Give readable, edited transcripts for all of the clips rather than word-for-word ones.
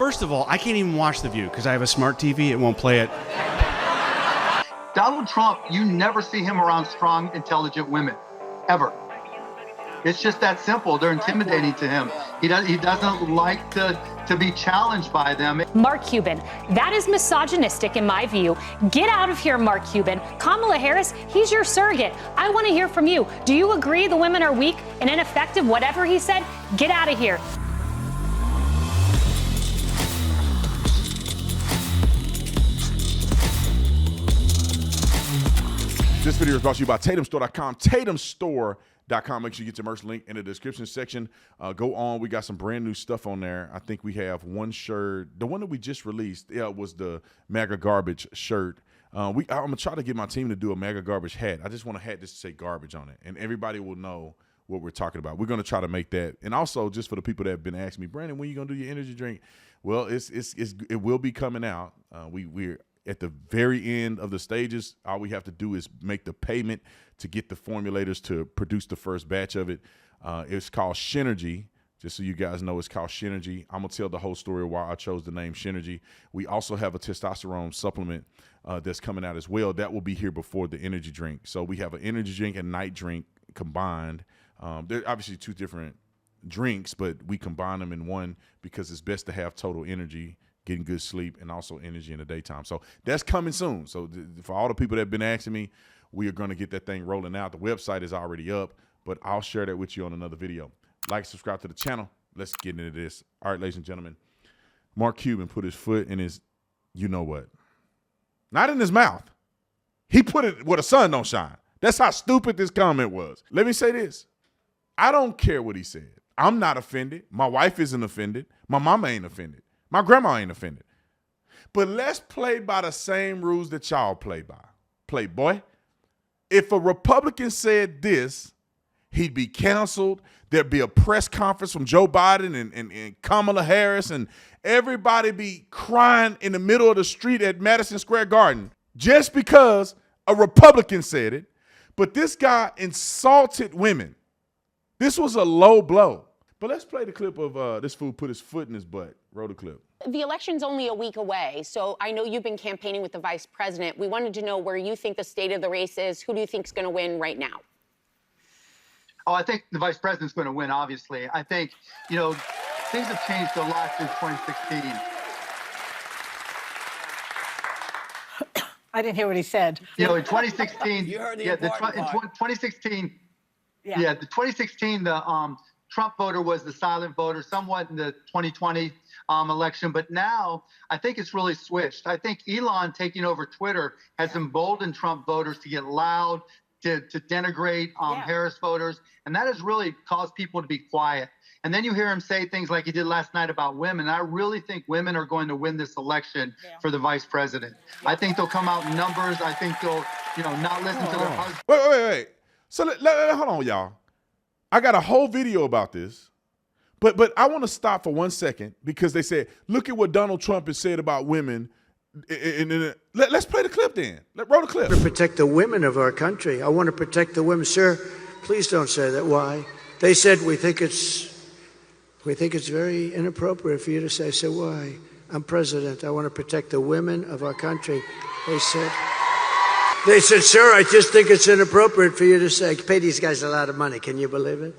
First of all, I can't even watch The View because I have a smart TV. It won't play it. Donald Trump, you never see him around strong, intelligent women, ever. It's just that simple. They're intimidating to him. He doesn't like to be challenged by them. Mark Cuban, that is misogynistic in my view. Get out of here, Mark Cuban. Kamala Harris, he's your surrogate. I want to hear from you. Do you agree the women are weak and ineffective, whatever he said? Get out of here. This video is brought to you by TatumStore.com. TatumStore.com. Make sure you get your merch link in the description section. Go on. We got some brand new stuff on there. I think we have one shirt. The one that we just released was the MAGA Garbage shirt. I'm going to try to get my team to do a MAGA Garbage hat. I just want a hat just to say garbage on it, and everybody will know what we're talking about. We're going to try to make that. And also, just for the people that have been asking me, Brandon, when are you going to do your energy drink? Well, it will be coming out. We're at the very end of the stages. All we have to do is make the payment to get the formulators to produce the first batch of it. It's called Synergy. Just so you guys know, it's called Synergy. I'm going to tell the whole story of why I chose the name Synergy. We also have a testosterone supplement that's coming out as well. That will be here before the energy drink. So we have an energy drink and night drink combined. They're obviously two different drinks, but we combine them in one because it's best to have total energy, getting good sleep, and also energy in the daytime. So that's coming soon. So for all the people that have been asking me, we are going to get that thing rolling out. The website is already up, but I'll share that with you on another video. Like, subscribe to the channel. Let's get into this. All right, ladies and gentlemen, Mark Cuban put his foot in his, you know what? Not in his mouth. He put it where the sun don't shine. That's how stupid this comment was. Let me say this. I don't care what he said. I'm not offended. My wife isn't offended. My mama ain't offended. My grandma ain't offended. But let's play by the same rules that y'all play by. Playboy. If a Republican said this, he'd be canceled. There'd be a press conference from Joe Biden and Kamala Harris, and everybody be crying in the middle of the street at Madison Square Garden just because a Republican said it. But this guy insulted women. This was a low blow. But let's play the clip of this fool put his foot in his butt. Roll the clip. The election's only a week away, so I know you've been campaigning with the vice president. We wanted to know where you think the state of the race is. Who do you think is going to win right now? Oh, I think the vice president's going to win, obviously. I think, things have changed a lot since 2016. I didn't hear what he said. In 2016, You heard the in important part. 2016, the 2016, the Trump voter was the silent voter, somewhat in the 2020 election. But now I think it's really switched. I think Elon taking over Twitter has emboldened Trump voters to get loud, to denigrate Harris voters. And that has really caused people to be quiet. And then you hear him say things like he did last night about women. I really think women are going to win this election for the vice president. I think they'll come out in numbers. I think they'll, not listen to their husbands. Wait. So hold on, y'all. I got a whole video about this, but I want to stop for 1 second because they said, look at what Donald Trump has said about women. Let's play the clip then. Roll the clip. I want to protect the women of our country. I want to protect the women. Sir, please don't say that. Why? They said we think it's very inappropriate for you to say. I said, why? I'm president. I want to protect the women of our country. They said, sir, I just think it's inappropriate for you to say. Pay these guys a lot of money. Can you believe it?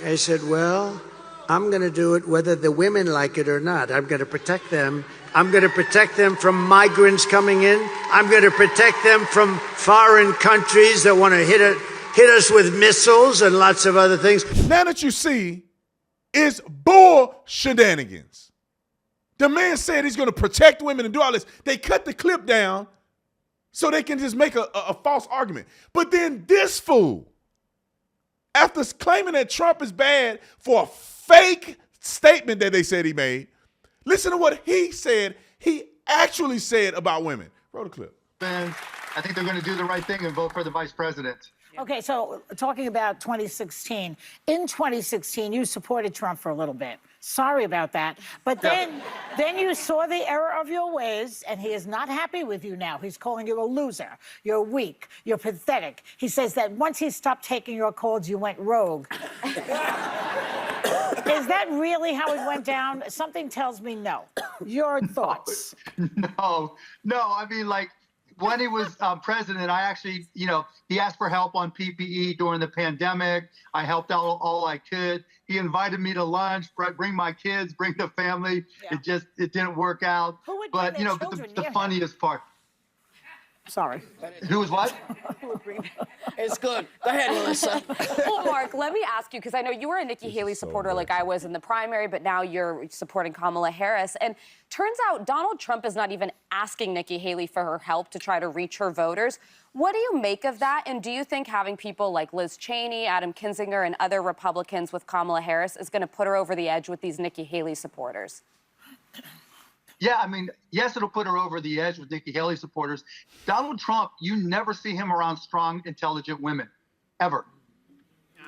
I said, well, I'm going to do it whether the women like it or not. I'm going to protect them. I'm going to protect them from migrants coming in. I'm going to protect them from foreign countries that want to hit us with missiles and lots of other things. Now that you see, it's bull shenanigans. The man said he's going to protect women and do all this. They cut the clip down so they can just make a false argument. But then this fool, after claiming that Trump is bad for a fake statement that they said he made, listen to what he said. He actually said about women. Roll the clip. I think they're going to do the right thing and vote for the vice president. Okay, so talking about 2016. In 2016, you supported Trump for a little bit. Sorry about that. But then you saw the error of your ways, and he is not happy with you now. He's calling you a loser. You're weak. You're pathetic. He says that once he stopped taking your calls, you went rogue. Is that really how it went down? Something tells me no. Your thoughts? No. I mean, like, when he was president, I actually, he asked for help on PPE during the pandemic. I helped out all I could. He invited me to lunch, bring my kids, bring the family. Yeah. It didn't work out. Who would but, bring their but children the near funniest part. Sorry. Who was what? It's good. Go ahead, Melissa. Well, Mark, let me ask you, because I know you were a Nikki Haley supporter like I was in the primary, but now you're supporting Kamala Harris. And turns out Donald Trump is not even asking Nikki Haley for her help to try to reach her voters. What do you make of that? And do you think having people like Liz Cheney, Adam Kinzinger, and other Republicans with Kamala Harris is going to put her over the edge with these Nikki Haley supporters? Yeah, I mean, yes, it'll put her over the edge with Nikki Haley supporters. Donald Trump, you never see him around strong, intelligent women, ever.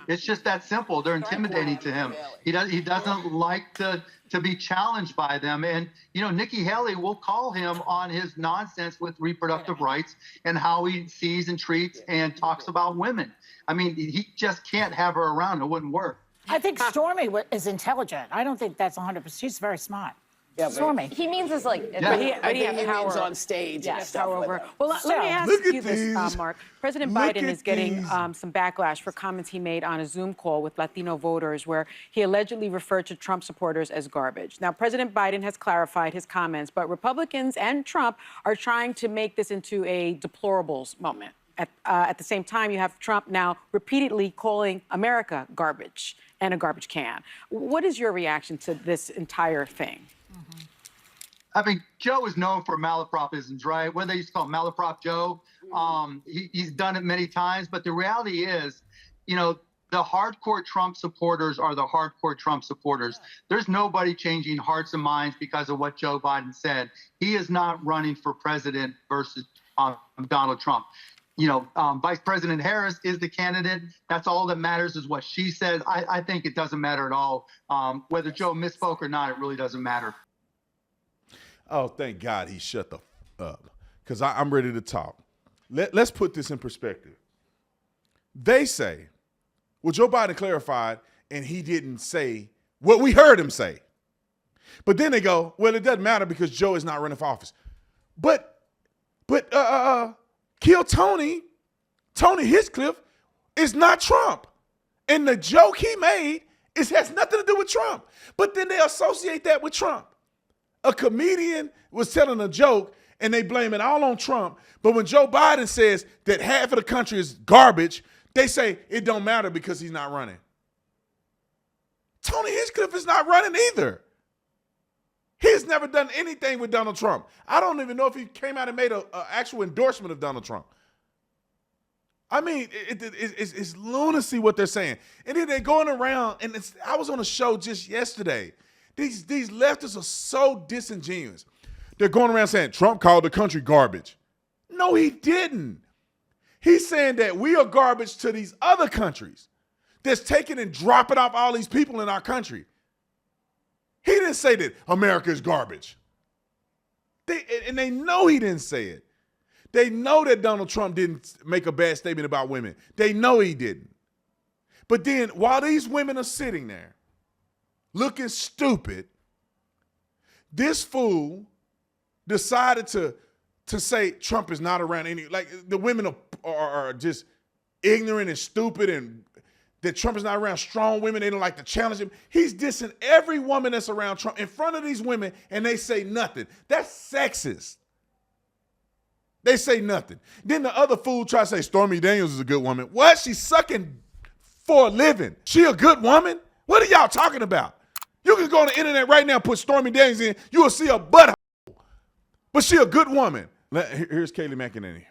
It's just that simple. They're intimidating to him. He doesn't like to be challenged by them. And, Nikki Haley will call him on his nonsense with reproductive rights and how he sees and treats and talks about women. I mean, he just can't have her around. It wouldn't work. I think Stormy is intelligent. I don't think that's 100%. She's very smart. Yeah, Stormy. He means it's like, I think he means on stage and stuff power like over. that. Well, let me ask you this, Mark. President Biden is getting some backlash for comments he made on a Zoom call with Latino voters where he allegedly referred to Trump supporters as garbage. Now, President Biden has clarified his comments, but Republicans and Trump are trying to make this into a deplorables moment. At the same time, you have Trump now repeatedly calling America garbage and a garbage can. What is your reaction to this entire thing? I mean, Joe is known for malapropisms, right? What they used to call malaprop Joe. He's done it many times, but the reality is, the hardcore Trump supporters are the hardcore Trump supporters. There's nobody changing hearts and minds because of what Joe Biden said. He is not running for president versus Donald Trump. Vice President Harris is the candidate. That's all that matters is what she says. I think it doesn't matter at all. Whether Joe misspoke or not, it really doesn't matter. Oh, thank God he shut the up, because I'm ready to talk. Let's put this in perspective. They say, well, Joe Biden clarified, and he didn't say what we heard him say. But then they go, well, it doesn't matter because Joe is not running for office. But Kill Tony Hinchcliffe is not Trump. And the joke he made has nothing to do with Trump. But then they associate that with Trump. A comedian was telling a joke and they blame it all on Trump. But when Joe Biden says that half of the country is garbage, they say it don't matter because he's not running. Tony Hinchcliffe is not running either. He's never done anything with Donald Trump. I don't even know if he came out and made an actual endorsement of Donald Trump. I mean, it's lunacy what they're saying. And then they're going around, and I was on a show just yesterday. These leftists are so disingenuous. They're going around saying Trump called the country garbage. No, he didn't. He's saying that we are garbage to these other countries that's taking and dropping off all these people in our country. He didn't say that America is garbage. They know he didn't say it. They know that Donald Trump didn't make a bad statement about women. They know he didn't. But then while these women are sitting there looking stupid, this fool decided to say Trump is not around any, like the women are just ignorant and stupid and that Trump is not around strong women. They don't like to challenge him. He's dissing every woman that's around Trump in front of these women and they say nothing. That's sexist. They say nothing. Then the other fool tries to say Stormy Daniels is a good woman. What? She's sucking for a living. She a good woman? What are y'all talking about? You can go on the internet right now and put Stormy Daniels in. You will see a butthole. But she a good woman. Here's Kayleigh McEnany.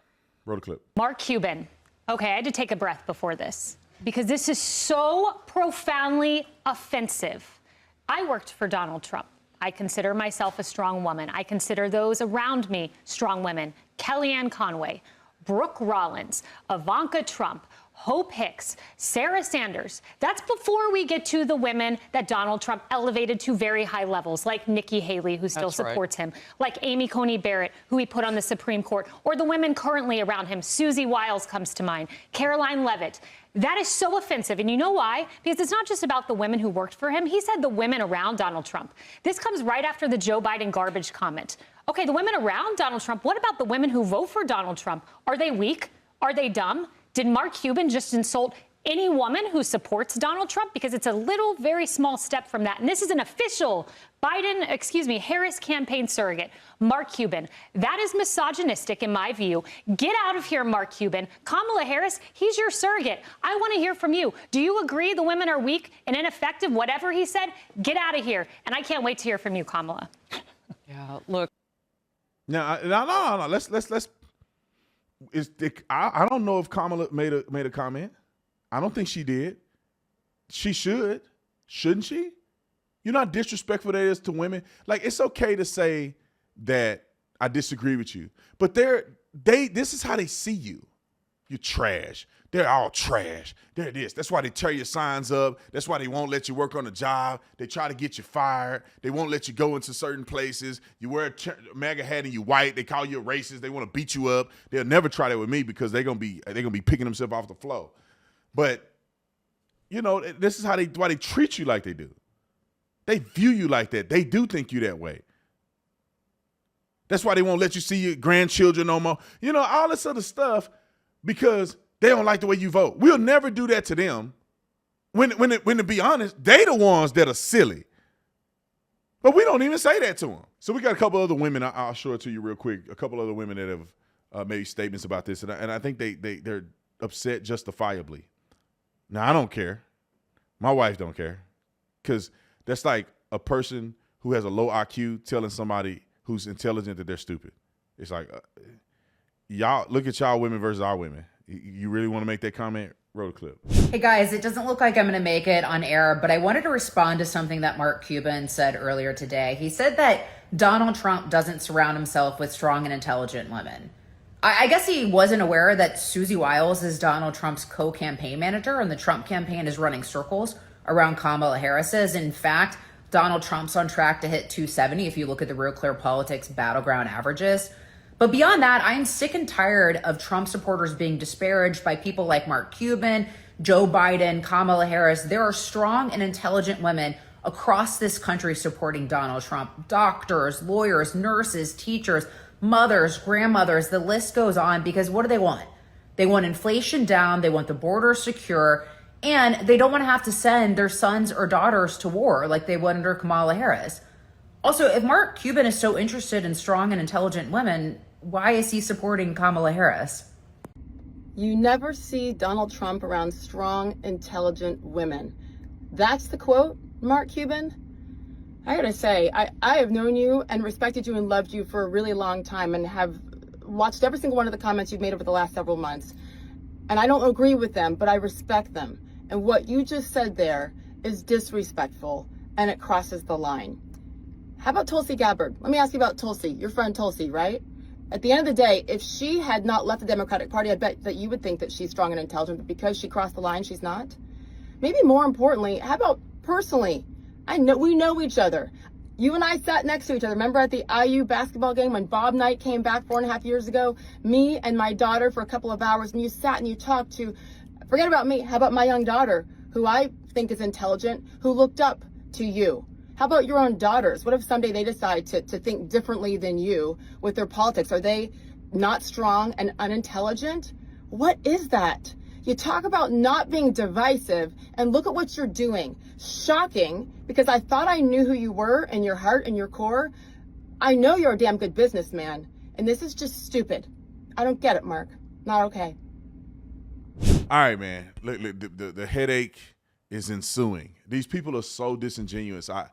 Roll the clip. Mark Cuban. Okay, I had to take a breath before this because this is so profoundly offensive. I worked for Donald Trump. I consider myself a strong woman. I consider those around me strong women. Kellyanne Conway, Brooke Rollins, Ivanka Trump, Hope Hicks, Sarah Sanders. That's before we get to the women that Donald Trump elevated to very high levels, like Nikki Haley, who still supports him, like Amy Coney Barrett, who he put on the Supreme Court, or the women currently around him. Susie Wiles comes to mind, Caroline Leavitt. That is so offensive. And you know why? Because it's not just about the women who worked for him. He said the women around Donald Trump. This comes right after the Joe Biden garbage comment. Okay, the women around Donald Trump. What about the women who vote for Donald Trump? Are they weak? Are they dumb? Did Mark Cuban just insult any woman who supports Donald Trump? Because it's a little, very small step from that. And this is an official Harris campaign surrogate, Mark Cuban. That is misogynistic in my view. Get out of here, Mark Cuban. Kamala Harris, he's your surrogate. I want to hear from you. Do you agree the women are weak and ineffective, whatever he said? Get out of here. And I can't wait to hear from you, Kamala. Yeah, look. No. Let's. I don't know if Kamala made a comment. I don't think she did. She should. Shouldn't she? You know how disrespectful that is to women? Like, it's okay to say that I disagree with you, but this is how they see you. You're trash. They're all trash. They're this. That's why they tear your signs up. That's why they won't let you work on the job. They try to get you fired. They won't let you go into certain places. You wear a MAGA hat and you white. They call you a racist. They want to beat you up. They'll never try that with me because they're gonna be picking themselves off the floor. But you know, this is why they treat you like they do. They view you like that. They do think you that way. That's why they won't let you see your grandchildren no more. You know, all this other stuff because they don't like the way you vote. We'll never do that to them. When to be honest, they the ones that are silly. But we don't even say that to them. So we got a couple other women. I'll show it to you real quick. A couple other women that have made statements about this, and I think they're upset justifiably. Now I don't care. My wife don't care, because that's like a person who has a low IQ telling somebody who's intelligent that they're stupid. It's like y'all look at y'all women versus our women. You really want to make that comment? Roll the clip. Hey guys, it doesn't look like I'm going to make it on air, but I wanted to respond to something that Mark Cuban said earlier today. He said that Donald Trump doesn't surround himself with strong and intelligent women. I guess he wasn't aware that Susie Wiles is Donald Trump's co-campaign manager, and the Trump campaign is running circles around Kamala Harris's. In fact, Donald Trump's on track to hit 270 if you look at the Real Clear Politics battleground averages. But beyond that, I'm sick and tired of Trump supporters being disparaged by people like Mark Cuban, Joe Biden, Kamala Harris. There are strong and intelligent women across this country supporting Donald Trump. Doctors, lawyers, nurses, teachers, mothers, grandmothers, the list goes on, because what do they want? They want inflation down, they want the border secure, and they don't want to have to send their sons or daughters to war like they would under Kamala Harris. Also, if Mark Cuban is so interested in strong and intelligent women, why is he supporting Kamala Harris? You never see Donald Trump around strong, intelligent women. That's the quote, Mark Cuban? I gotta say, I have known you and respected you and loved you for a really long time, and have watched every single one of the comments you've made over the last several months. And I don't agree with them, but I respect them. And what you just said there is disrespectful, and it crosses the line. How about Tulsi Gabbard? Let me ask you about Tulsi, your friend Tulsi, right? At the end of the day, if she had not left the Democratic Party, I bet that you would think that she's strong and intelligent, but because she crossed the line, she's not. Maybe more importantly, how about personally? We know each other. You and I sat next to each other. Remember at the IU basketball game when Bob Knight came back 4.5 years ago? Me and my daughter for a couple of hours, and you sat and you talked to, forget about me, how about my young daughter, who I think is intelligent, who looked up to you? How about your own daughters? What if someday they decide to think differently than you with their politics? Are they not strong and unintelligent? What is that? You talk about not being divisive, and look at what you're doing. Shocking, because I thought I knew who you were in your heart and your core. I know you're a damn good businessman, and this is just stupid. I don't get it, Mark. Not okay. All right, man. Look, the headache is ensuing. These people are so disingenuous. I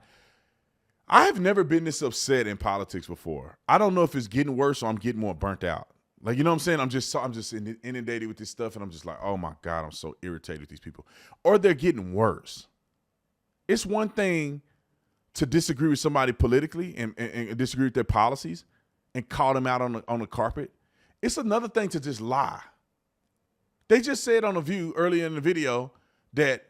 have never been this upset in politics before. I don't know if it's getting worse or I'm getting more burnt out. Like, you know what I'm saying? I'm just inundated with this stuff, and I'm just like, oh my God, I'm so irritated with these people. Or they're getting worse. It's one thing to disagree with somebody politically and disagree with their policies and call them out on the carpet. It's another thing to just lie. They just said on The View earlier in the video that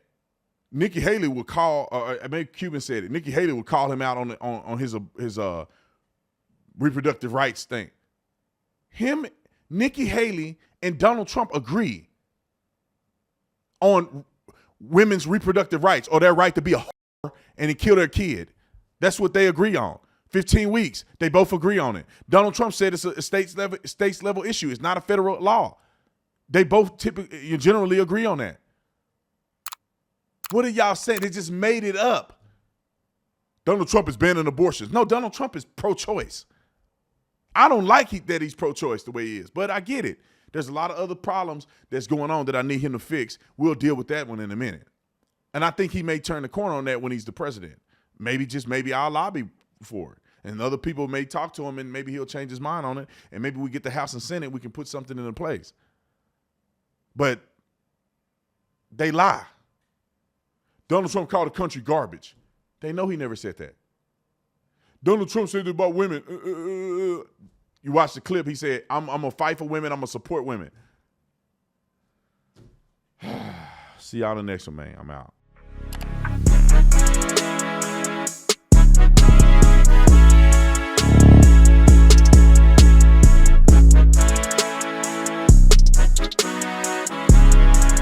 Nikki Haley would call, or maybe Cuban said it, Nikki Haley would call him out on his reproductive rights thing. Nikki Haley and Donald Trump agree on women's reproductive rights or their right to be a whore and to kill their kid. That's what they agree on. 15 weeks, they both agree on it. Donald Trump said it's a states level issue. It's not a federal law. They both generally agree on that. What are y'all saying? They just made it up. Donald Trump is banning abortions. No, Donald Trump is pro-choice. I don't like that he's pro-choice the way he is, but I get it. There's a lot of other problems that's going on that I need him to fix. We'll deal with that one in a minute. And I think he may turn the corner on that when he's the president. Maybe I'll lobby for it. And other people may talk to him and maybe he'll change his mind on it. And maybe we get the House and Senate, we can put something into place. But they lie. Donald Trump called the country garbage. They know he never said that. Donald Trump said about women. You watch the clip, he said, I'm going to fight for women, I'm going to support women. See y'all in the next one, man. I'm out.